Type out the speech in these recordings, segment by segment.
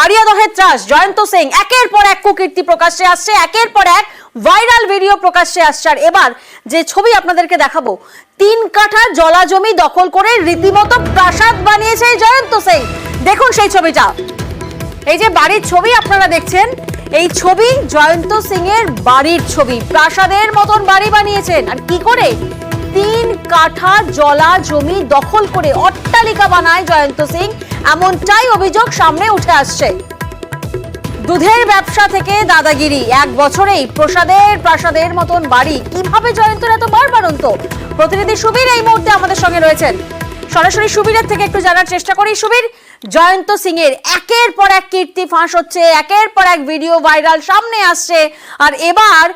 আরিয়াদহের ত্রাস জয়ন্ত সিং একের পর এক কুকীর্তি প্রকাশ্যে আসছে, একের পর এক ভাইরাল ভিডিও প্রকাশ্যে আসছে। আর এবার যে ছবি আপনাদেরকে দেখাবো, 3 কাঠা জলা জমি দখল করে রীতিমতো প্রাসাদ বানিয়েছে জয়ন্ত সিং। দেখুন সেই ছবিটা, এই যে বাড়ির ছবি আপনারা দেখছেন, এই ছবি জয়ন্ত সিং এর বাড়ির ছবি। প্রাসাদের মতন বাড়ি বানিয়েছেন, আর কি করে 3 কাঠা জলা জমি দখল করে অট্টালিকা বানায় জয়ন্ত সিং, এমনটাই অভিযোগ সামনে উঠে আসছে। দুধের ব্যবসা থেকে দাদাগিরি, 1 বছরেই প্রাসাদের মতন বাড়ি। কিভাবে জয়ন্তর এত বাড়বাড়ন্ত? প্রতিনিধি সুবীর এই মুহূর্তে আমাদের সঙ্গে রয়েছেন, সরাসরি সুবীরের থেকে একটু জানার চেষ্টা করি। সুবীর, জয়ন্ত সিং এর একের পর এক কীর্তি ফাঁস হচ্ছে, একের পর এক ভিডিও ভাইরাল সামনে আসছে, আর এবার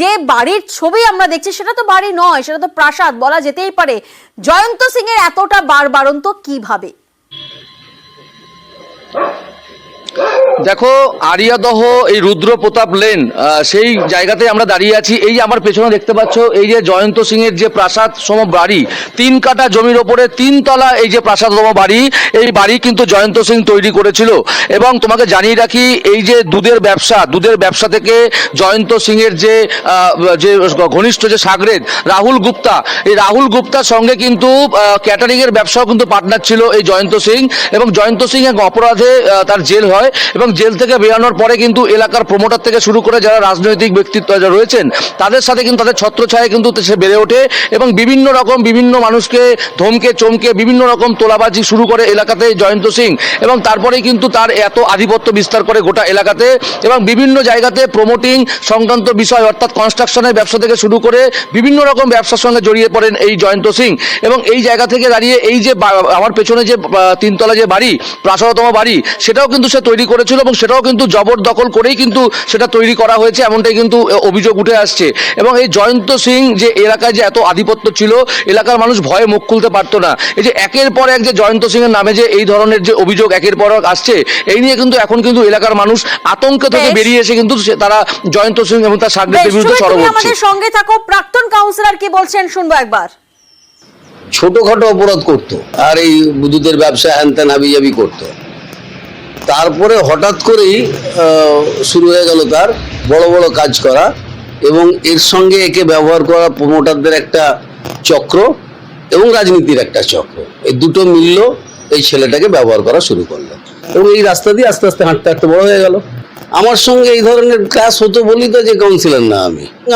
যে বাড়ির ছবি আমরা দেখছি সেটা তো বাড়ি নয়, সেটা তো প্রাসাদ বলা যেতেই পারে। জয়ন্ত সিং এর এতটা বাড়বাড়ন্ত কিভাবে? দেখো, আরিয়াদহ এই রুদ্র প্রতাপ লেন, সেই জায়গাতে আমরা দাঁড়িয়ে আছি। এই যে আমার পেছনে দেখতে পাচ্ছ, এই যে জয়ন্ত সিং এর যে প্রাসাদ সম বাড়ি, 3 কাঠা জমির ওপরে 3 তলা এই যে প্রাসাদতম বাড়ি, এই বাড়ি কিন্তু জয়ন্ত সিং তৈরি করেছিল। এবং তোমাকে জানিয়ে রাখি, এই যে দুধের ব্যবসা থেকে জয়ন্ত সিং এর যে ঘনিষ্ঠ যে সাগরেদ রাহুল গুপ্তা, এই রাহুল গুপ্তার সঙ্গে কিন্তু ক্যাটারিং এর ব্যবসাও কিন্তু পার্টনার ছিল এই জয়ন্ত সিং। এবং জয়ন্ত সিং এক অপরাধে তার জেল হয়, এবং জেল থেকে বেরোনোর পরে কিন্তু এলাকার প্রমোটার থেকে শুরু করে যারা রাজনৈতিক ব্যক্তিত্ব রয়েছেন তাদের সাথে কিন্তু তাদের ছত্রছায়ায় কিন্তু সে বেড়ে ওঠে, এবং বিভিন্ন মানুষকে ধমকে চমকে বিভিন্ন রকম তোলাবাজি শুরু করে এলাকাতে জয়ন্ত সিং। এবং তারপরেই কিন্তু তার এত আধিপত্য বিস্তার করে গোটা এলাকাতে, এবং বিভিন্ন জায়গাতে প্রমোটিং সংক্রান্ত বিষয়, অর্থাৎ কনস্ট্রাকশনের ব্যবসা থেকে শুরু করে বিভিন্ন রকম ব্যবসার সঙ্গে জড়িয়ে পড়েন এই জয়ন্ত সিং। এবং এই জায়গা থেকে দাঁড়িয়ে এই যে আমার পেছনে যে 3 তলা যে বাড়ি, প্রাসাদতম বাড়ি, সেটাও কিন্তু সে তৈরি করেছিল, এবং সেটাও কিন্তু জবরদখল করেই কিন্তু সেটা তৈরি করা হয়েছে, এমনটাই কিন্তু অভিযোগ উঠে আসছে। এবং এই জয়ন্ত সিং যে এলাকায় যে এত আধিপত্য ছিল, এলাকার মানুষ ভয়ে মুখ খুলতে পারতো না। এই যে একের পর এক যে জয়ন্ত সিং এর নামে যে এই ধরনের যে অভিযোগ একের পর এক আসছে, এই নিয়ে কিন্তু এখন কিন্তু এলাকার মানুষ আতঙ্ক থেকে বেরিয়ে এসে কিন্তু তারা জয়ন্ত সিং এবং তার সাগরেদের বিরুদ্ধে সরব হচ্ছে। আমাদের সঙ্গে থাকো, প্রাক্তন কাউন্সিলর কি বলছেন শুনবো একবার। ছোটখাটো অপরাধ করতো, আর এই দুধের ব্যবসা হ্যানত্যান হাবিজাবি করতো। তারপরে হঠাৎ করেই শুরু হয়ে গেল তার বড় বড় কাজ করা, এবং এর সঙ্গে একে ব্যবহার করা প্রমোটারদের একটা চক্র এবং রাজনীতির একটা চক্র, এই দুটো মিলল এই ছেলেটাকে ব্যবহার করা শুরু করলো। এবং এই রাস্তা দিয়ে আস্তে আস্তে হাঁটতে হাঁটতে বড় হয়ে গেল। আমার সঙ্গে এই ধরনের ক্লাস হতো বলি তো যে কাউন্সিলর না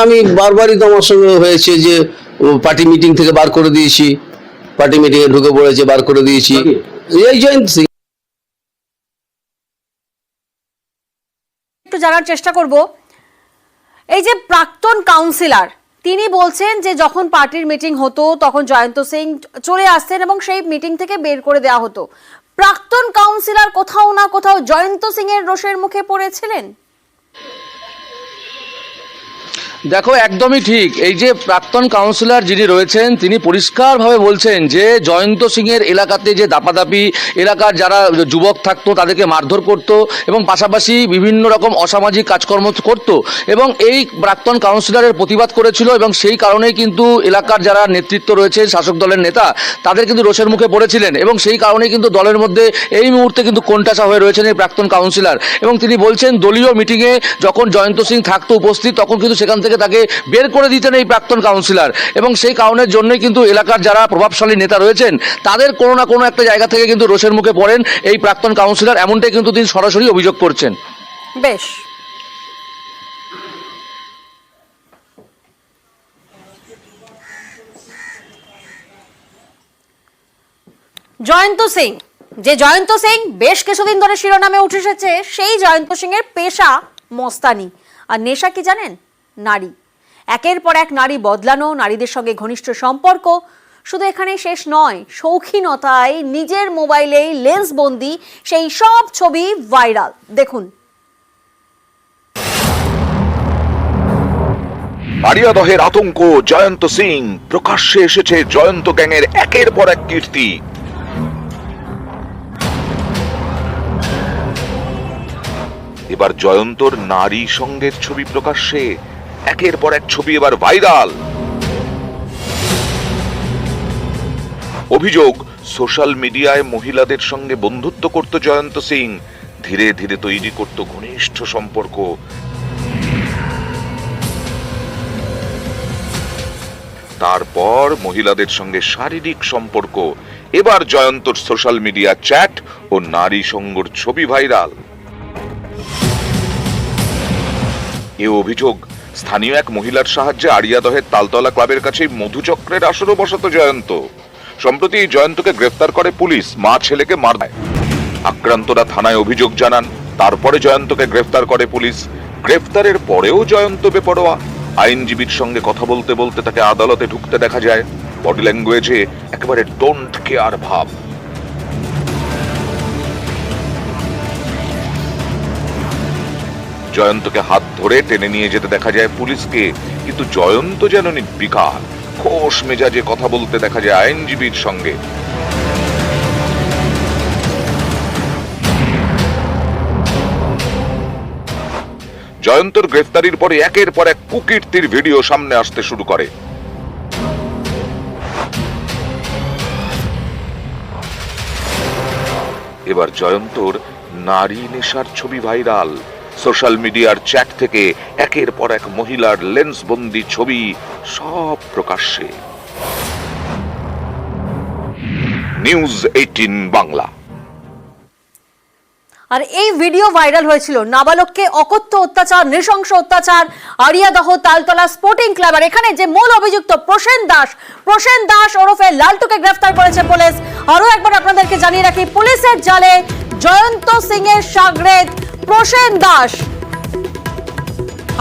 আমি বারবারই তো আমার সঙ্গে হয়েছে যে পার্টি মিটিং থেকে বার করে দিয়েছি, পার্টি মিটিংয়ে ঢুকে পড়েছে, বার করে দিয়েছি। এই জয়ন্ত সিং একটু জানার চেষ্টা করব, এই যে প্রাক্তন কাউন্সিলর, তিনি বলছেন যে যখন পার্টির মিটিং হতো তখন জয়ন্ত সিং চলে আসতেন এবং সেই মিটিং থেকে বের করে দেওয়া হতো। প্রাক্তন কাউন্সিলর কোথাও না কোথাও জয়ন্ত সিং এর রোষের মুখে পড়েছিলেন। দেখো, একদমই ঠিক। এই যে প্রাক্তন কাউন্সিলর যিনি রয়েছেন, তিনি পরিষ্কারভাবে বলছেন যে জয়ন্ত সিং এর এলাকাতে যে দাপাদাপি, এলাকার যারা যুবক থাকতো তাদেরকে মারধর করতো, এবং পাশাপাশি বিভিন্ন রকম অসামাজিক কাজকর্ম করতো, এবং এই প্রাক্তন কাউন্সিলরের প্রতিবাদ করেছিল। এবং সেই কারণেই কিন্তু এলাকার যারা নেতৃত্ব রয়েছে, শাসক দলের নেতা, তাদের কিন্তু রোষের মুখে পড়েছিলেন, এবং সেই কারণেই কিন্তু দলের মধ্যে এই মুহূর্তে কিন্তু কোণঠাসা হয়ে রয়েছেন এই প্রাক্তন কাউন্সিলর। এবং তিনি বলছেন দলীয় মিটিংয়ে যখন জয়ন্ত সিং থাকতো উপস্থিত, তখন কিন্তু সেখান থেকে তাকে বের করে দিতেন এই প্রাক্তন কাউন্সিলর। এবং সেই কারণের জন্যই কিন্তু এলাকার যারা প্রভাবশালী নেতা রয়েছেন তাদের কোনো না কোনো একটা জায়গা থেকে কিন্তু রোষের মুখে পড়েন এই প্রাক্তন কাউন্সিলর, এমনটাই কিন্তু তিনি সরাসরি অভিযোগ করছেন। বেশ, জয়ন্ত সিং, যে জয়ন্ত সিং বেশ কিছুদিন ধরে শিরোনামে উঠে এসেছে, সেই জয়ন্ত সিং এর পেশা মস্তানি, আর নেশা কি জানেন? নারী। একের পর এক নারী বদলানো, নারীদের সঙ্গে ঘনিষ্ঠ সম্পর্ক। শুধু এখানেই শেষ নয়, শৌখিনতায় নিজের মোবাইলেই লেন্স বন্দি সেই সব ছবি ভাইরাল। দেখুন। আরিয়াদহের আতঙ্ক, জয়ন্ত সিং, প্রকাশ্যে এসেছে জয়ন্ত গ্যাংয়ের একের পর এক কীর্তি। এবার জয়ন্তর নারী সঙ্গের ছবি প্রকাশ্যে, একের পর এক ছবি এবার ভাইরাল। অভিযোগ, সোশ্যাল মিডিয়ায় মহিলাদের সঙ্গে বন্ধুত্ব করত জয়ন্ত সিং, ধীরে ধীরে তৈরি করত ঘনিষ্ঠ সম্পর্ক। তারপর মহিলাদের সঙ্গে শারীরিক সম্পর্ক। এবার জয়ন্তর সোশ্যাল মিডিয়া চ্যাট ও নারী সঙ্গর ছবি ভাইরাল। এ অভিযোগ স্থানীয় এক মহিলার সাহায্যে আড়িয়াদহের তালতলা ক্লাবের কাছে মধুচক্রের আসরও বসাতো জয়ন্ত। সম্প্রতি এই জয়ন্তকে গ্রেফতার করে পুলিশ। মা ছেলেকে মারায় আক্রান্তরা থানায় অভিযোগ জানান। তারপরে জয়ন্তকে গ্রেফতার করে পুলিশ। গ্রেফতারের পরেও জয়ন্ত বেপরোয়া। আইনজীবীর সঙ্গে কথা বলতে বলতে তাকে আদালতে ঢুকতে দেখা যায়। বডি ল্যাঙ্গুয়েজে একেবারে ডোন্ট কেয়ার ভাব। জয়ন্তকে হাত ধরে টেনে নিয়ে যেতে দেখা যায় পুলিশকে, কিন্তু জয়ন্ত যেন নির্বিকার। খোশ মেজাজে কথা বলতে দেখা যায় আইনজীবীর সঙ্গে। জয়ন্তর গ্রেফতারির পরে একের পর এক কুকীর্তির ভিডিও সামনে আসতে শুরু করে। এবার জয়ন্তর নারী নেশার ছবি ভাইরাল। সোশ্যাল মিডিয়ার চ্যাট থেকে একের পর এক মহিলার লেন্সবন্দি ছবি সব প্রকাশ্যে। নিউজ 18 বাংলা। আর এই ভিডিও ভাইরাল হয়েছিল নাবালককে অকথ্য অত্যাচার, নৃশংস অত্যাচার আড়িয়াদহ তালতলা স্পোর্টিং ক্লাব। আর এখানে যে মূল অভিযুক্ত প্রসেন দাস ওরফে লালটুকে গ্রেফতার করেছে পুলিশ। আরো একবার আপনাদেরকে জানিয়ে রাখি, পুলিশের জালে জয়ন্ত সিং এর শাগরেদ প্রসেন দাস।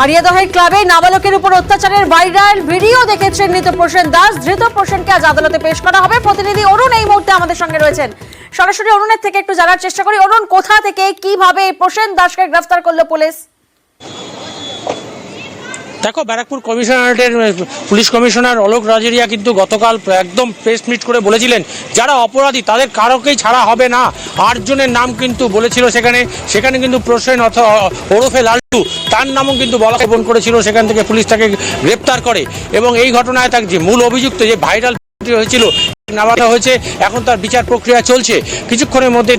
আড়িয়াদহের ক্লাবে নাবালকের উপর অত্যাচারের ভাইরাল ভিডিও দেখে চিহ্নিত প্রসেন দাস। ধৃত প্রসেনকে আজ আদালতে পেশ করা হবে। প্রতিনিধি অরুণ এই মুহূর্তে আমাদের সঙ্গে রয়েছেন। সরাসরি অরুণের থেকে একটু জানার চেষ্টা করি। অরুণ, কোথা থেকে কিভাবে প্রসেন দাসকে গ্রেফতার করলো পুলিশ? দেখো, ব্যারাকপুর কমিশনারেটের পুলিশ কমিশনার অলোক রাজেরিয়া কিন্তু গতকাল একদম প্রেস মিট করে বলেছিলেন যারা অপরাধী তাদের কারোকেই ছাড়া হবে না। 8 জনের নাম কিন্তু বলেছিল সেখানে কিন্তু প্রসেন ওরফে লালটু তার নামও কিন্তু বলাবন করেছিল। সেখান থেকে পুলিশ তাকে গ্রেপ্তার করে এবং এই ঘটনায় তার যে মূল অভিযুক্ত যে ভাইরাল হয়েছিল নামানো হয়েছে। এখন তার বিচার প্রক্রিয়া চলছে। কিছুক্ষণের মধ্যে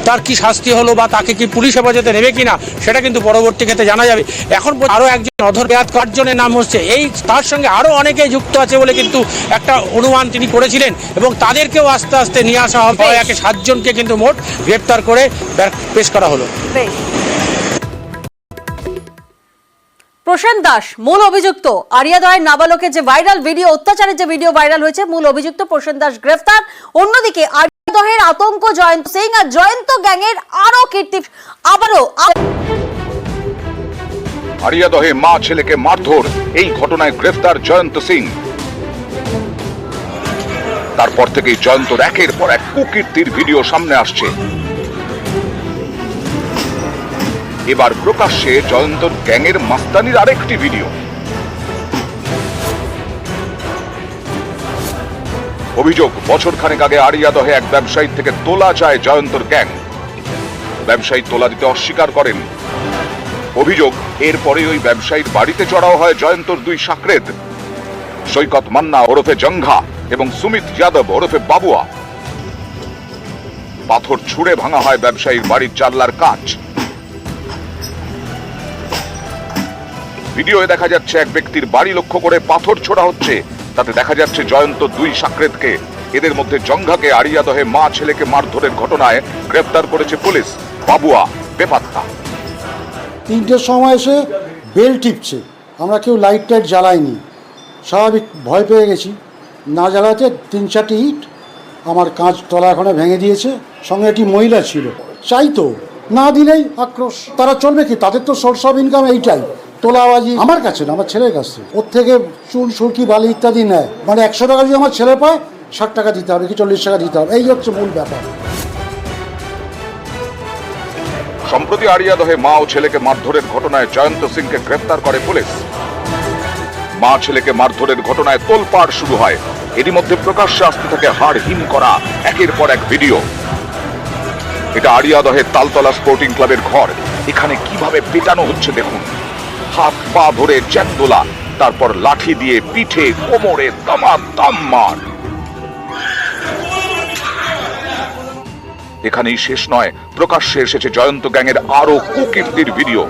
তার কি শাস্তি হলো বা তাকে কি পুলিশ হেফাজতে নেবে কিনা সেটা কিন্তু পরবর্তী ক্ষেত্রে জানা যাবে। এখন আরো একজন অধরবেয়াত 8 জনের নাম হচ্ছে। তার সঙ্গে আরো অনেকেই যুক্ত আছে বলে কিন্তু একটা অনুমান তিনি করেছিলেন এবং তাদেরকেও আস্তে আস্তে নিয়ে আসা হবে। 7 জনকে কিন্তু মোট গ্রেপ্তার করে পেশ করা হলো। প্রসেন দাস মূল অভিযুক্ত। আড়িয়াদহের নাবালকের যে ভাইরাল ভিডিও, অত্যাচারের যে ভিডিও ভাইরাল হয়েছে, মূল অভিযুক্ত প্রসেন দাস গ্রেফতার। অন্যদিকে আড়িয়াদহের আতঙ্ক জয়ন্ত সিং আর জয়ন্ত গ্যাংয়ের আরো কীর্তি। আবারও আড়িয়াদহে মা ছেলেকে মারধর, এই ঘটনায় গ্রেফতার জয়ন্ত সিং। তারপর থেকেই জয়ন্তর একের পর এক কুকীর্তির ভিডিও সামনে আসছে। এবার প্রকাশ্যে জয়ন্তর গ্যাংয়ের মাস্তানির আরেকটি ভিডিও। অভিযোগ, বছর খানেক আগে আড়িয়াদহে এক ব্যবসায়ী থেকে তোলা চায় জয়ন্তর গ্যাং। ব্যবসায়ী তোলা দিতে অস্বীকার করেন। অভিযোগ, এরপরে ওই ব্যবসায়ীর বাড়িতে চড়াও হয় জয়ন্তর 2 শাকরেদ, সৈকত মান্না ওরফে জঙ্ঘা এবং সুমিত যাদব ওরফে বাবুয়া। পাথর ছুঁড়ে ভাঙা হয় ব্যবসায়ীর বাড়ির জানলার কাঁচ। ভিডিওয়ে দেখা যাচ্ছে এক ব্যক্তির বাড়ি লক্ষ্য করে পাথর ছোড়া হচ্ছে। তাতে দেখা যাচ্ছে জয়ন্ত 2 শাকরেদকে। এদের মধ্যে জঙ্ঘাকে আড়িয়াদহে মা ছেলেকে মারধরের ঘটনায় গ্রেফতার করেছে পুলিশ। বাবুয়া বেপাত্তা। 3টের সময় এসে বেল টিপছে, আমরা কেউ লাইট টাইট জ্বালাইনি। স্বাভাবিক ভয় পেয়ে গেছি। না জ্বালাতে 3-4টি ইট আমার কাঁচ তলাখানে ভেঙে দিয়েছে। সঙ্গে একটি মহিলা ছিল, চাইতো না দিলেই আক্রোশ। তারা চলবে কি? তাদের তো সোর্স অফ ইনকাম এইটাই, তোলাবাজি। আমার কাছে না, আমার ছেলের কাছে। ওর থেকে চুন সুরকি বালি ইত্যাদি নেয়। মানে 100 টাকা যদি আমার ছেলে পায় 60 টাকা দিতে হবে কি 40 টাকা দিতে হবে, এই হচ্ছে মূল ব্যাপার। সম্প্রতি আড়িয়াদহে মা ও ছেলেকে মারধরের ঘটনায় জয়ন্ত সিংকে গ্রেফতার করে পুলিশ। মা ছেলেকে মারধরের ঘটনায় তোলপাড় শুরু হয়। এরই মধ্যে প্রকাশ্যে আসতে থাকে হাড় হিম করা একের পর এক ভিডিও। এটা আড়িয়াদহের তালতলা স্পোর্টিং ক্লাবের ঘর। এখানে কিভাবে পেটানো হচ্ছে দেখুন। হাত পা ধরে চ্যান্দোলা, তারপর লাঠি দিয়ে পিঠে কোমরে দামাদাম মার। এখানেই শেষ নয়, প্রকাশ্যে এসেছে জয়ন্ত গ্যাংয়ের আরো কুকীর্তির ভিডিও।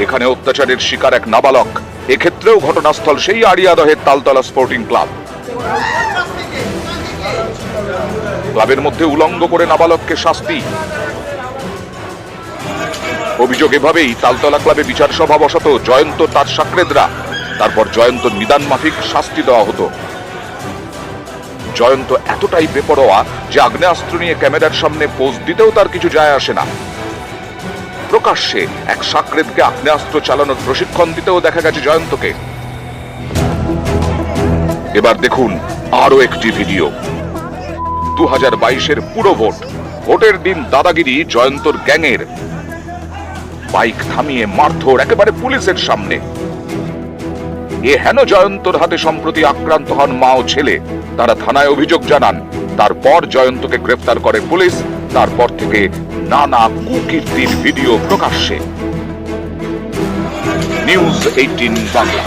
এখানে অত্যাচারের শিকার এক নাবালক, এক্ষেত্রেও ঘটনাস্থল সেই আড়িয়াদহের তালতলা স্পোর্টিং ক্লাব। ক্লাবের মধ্যে উলঙ্গ করে নাবালককে শাস্তি। অভিযোগ এভাবেই তালতলা ক্লাবে বিচার সভা বসাতো জয়ন্ত তার সাকরেদরা, তারপর জয়ন্ত নিদান মাফিক শাস্তি দেওয়া হতো। জয়ন্ত এতটাই বেপরোয়া যে আগ্নেয়াস্ত্র নিয়ে ক্যামেরার সামনে পোজ দিতেও তার কিছু যায় আসে না। প্রকাশ্যে এক সাকরেদকে আগ্নেয়াস্ত্র চালানোর প্রশিক্ষণ দিতেও দেখা গেছে জয়ন্তকে। এবার দেখুন আরো একটি ভিডিও। 2022-এর পুরো ভোটের দিন দাদাগিরি জয়ন্তর গ্যাংয়ের। বাইক থামিয়ে মারধর একেবারে পুলিশের সামনে। এ হেন জয়ন্তর হাতে সম্প্রতি আক্রান্ত হন মা ও ছেলে। তারা থানায় অভিযোগ জানান। তারপর জয়ন্তকে গ্রেফতার করে পুলিশ। তারপর থেকে নানা কুকীর্তির ভিডিও প্রকাশ্যে। নিউজ 18 বাংলা।